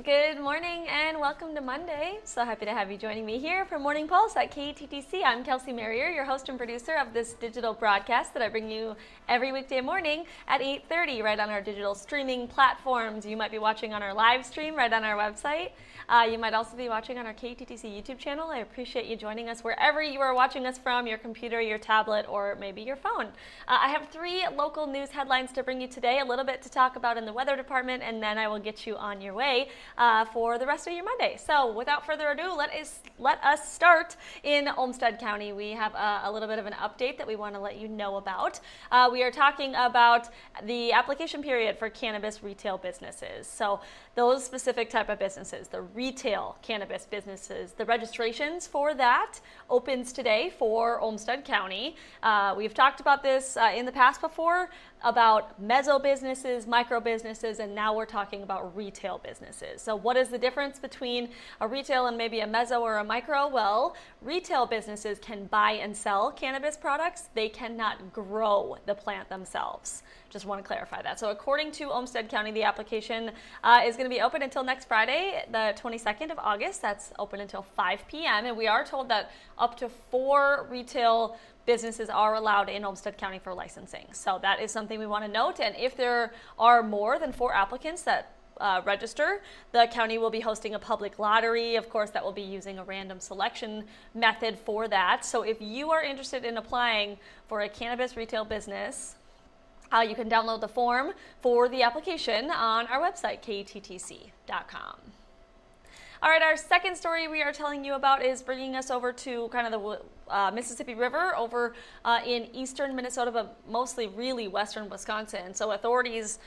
Good morning and welcome to Monday. So happy to have you joining me here for Morning Pulse at KTTC. I'm Kelsey Marier, your host and producer of this digital broadcast that I bring you every weekday morning at 8:30 right on our digital streaming platforms. You might be watching on our live stream right on our website. You might also be watching on our KTTC YouTube channel. I appreciate you joining us wherever you are watching us from, your computer, your tablet, or maybe your phone. I have 3 local news headlines to bring you today, a little bit to talk about in the weather department, and then I will get you on your way for the rest of your Monday. So without further ado, let us start in Olmsted County. We have a little bit of an update that we want to let you know about. We are talking about the application period for cannabis retail businesses. So those specific type of businesses, the retail cannabis businesses, the registrations for that opens today for Olmsted County. We've talked about this in the past before, about mezzo businesses, micro businesses, and now we're talking about retail businesses. So what is the difference between a retail and maybe a mezzo or a micro? Well, retail businesses can buy and sell cannabis products. They cannot grow the plant themselves. Just want to clarify that. So according to Olmsted County, the application is going to be open until next Friday, the 22nd of August. That's open until 5 p.m. And we are told that up to 4 retail businesses are allowed in Olmsted County for licensing. So that is something we want to note. And if there are more than 4 applicants that register, the county will be hosting a public lottery. Of course, that will be using a random selection method for that. So if you are interested in applying for a cannabis retail business, you can download the form for the application on our website, kttc.com. All right, our second story we are telling you about is bringing us over to kind of the Mississippi River over in eastern Minnesota, but mostly really western Wisconsin. So authorities,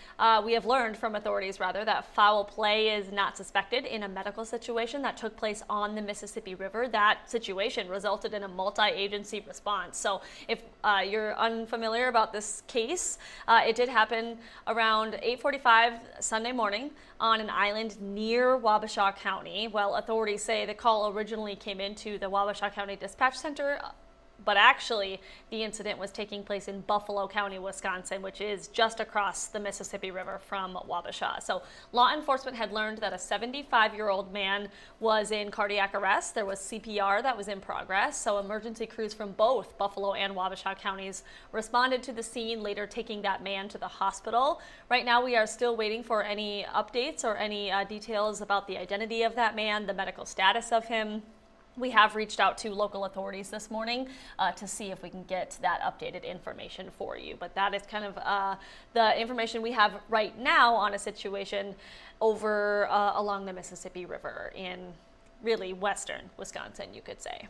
we have learned from authorities rather, that foul play is not suspected in a medical situation that took place on the Mississippi River. That situation resulted in a multi-agency response. So if you're unfamiliar about this case, it did happen around 8:45 Sunday morning on an island near Wabasha County. Well, authorities say the call originally came into the Wabasha County Dispatch Center, but actually the incident was taking place in Buffalo County, Wisconsin, which is just across the Mississippi River from Wabasha. So law enforcement had learned that a 75-year-old man was in cardiac arrest. There was CPR that was in progress. So emergency crews from both Buffalo and Wabasha counties responded to the scene, later taking that man to the hospital. Right now, we are still waiting for any updates or any details about the identity of that man, the medical status of him. We have reached out to local authorities this morning to see if we can get that updated information for you. But that is kind of the information we have right now on a situation over along the Mississippi River in really western Wisconsin, you could say.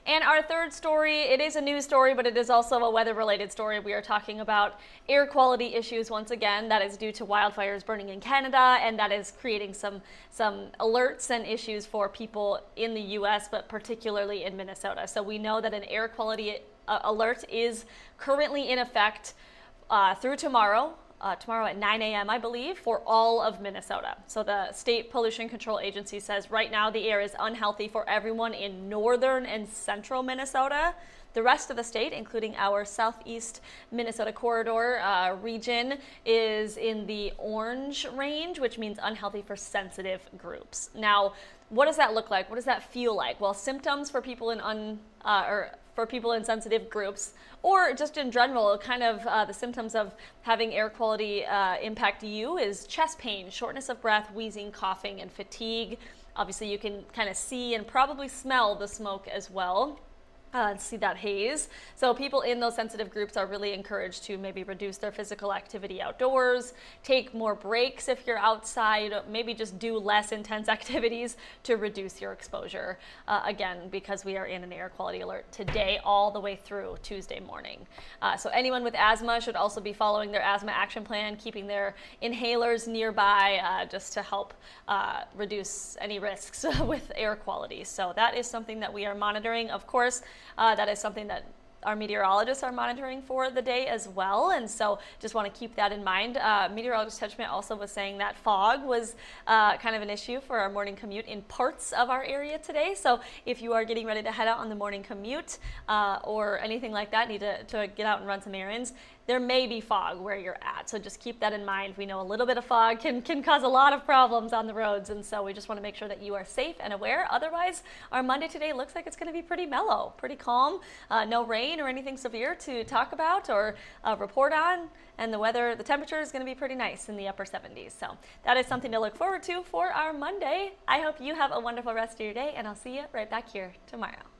And our third story, it is a news story, but it is also a weather-related story. We are talking about air quality issues once again. That is due to wildfires burning in Canada, and that is creating some alerts and issues for people in the U.S., but particularly in Minnesota. So we know that an air quality alert is currently in effect through tomorrow. Tomorrow at 9 a.m., I believe, for all of Minnesota. So the State Pollution Control Agency says right now the air is unhealthy for everyone in northern and central Minnesota. The rest of the state, including our southeast Minnesota corridor region, is in the orange range, which means unhealthy for sensitive groups. Now, what does that look like? What does that feel like? Well, symptoms for people in for people in sensitive groups, or just in general, kind of the symptoms of having air quality impact you is chest pain, shortness of breath, wheezing, coughing, and fatigue. Obviously, you can kind of see and probably smell the smoke as well. See that haze. So people in those sensitive groups are really encouraged to maybe reduce their physical activity outdoors, take more breaks if you're outside, maybe just do less intense activities to reduce your exposure. Again, because we are in an air quality alert today all the way through Tuesday morning. So anyone with asthma should also be following their asthma action plan, keeping their inhalers nearby just to help reduce any risks with air quality. So that is something that we are monitoring. Of course, that is something that Our meteorologists are monitoring for the day as well, and so just want to keep that in mind. Meteorologist Tetchman also was saying that fog was kind of an issue for our morning commute in parts of our area today. So if you are getting ready to head out on the morning commute or anything like that, need to get out and run some errands, there may be fog where you're at. So just keep that in mind. We know a little bit of fog can cause a lot of problems on the roads, and so we just want to make sure that you are safe and aware. Otherwise, our Monday today looks like it's going to be pretty mellow, pretty calm, no rain or anything severe to talk about or report on, and the temperature is going to be pretty nice in the upper 70s. So that is something to look forward to for our Monday. I hope you have a wonderful rest of your day, and I'll see you right back here tomorrow.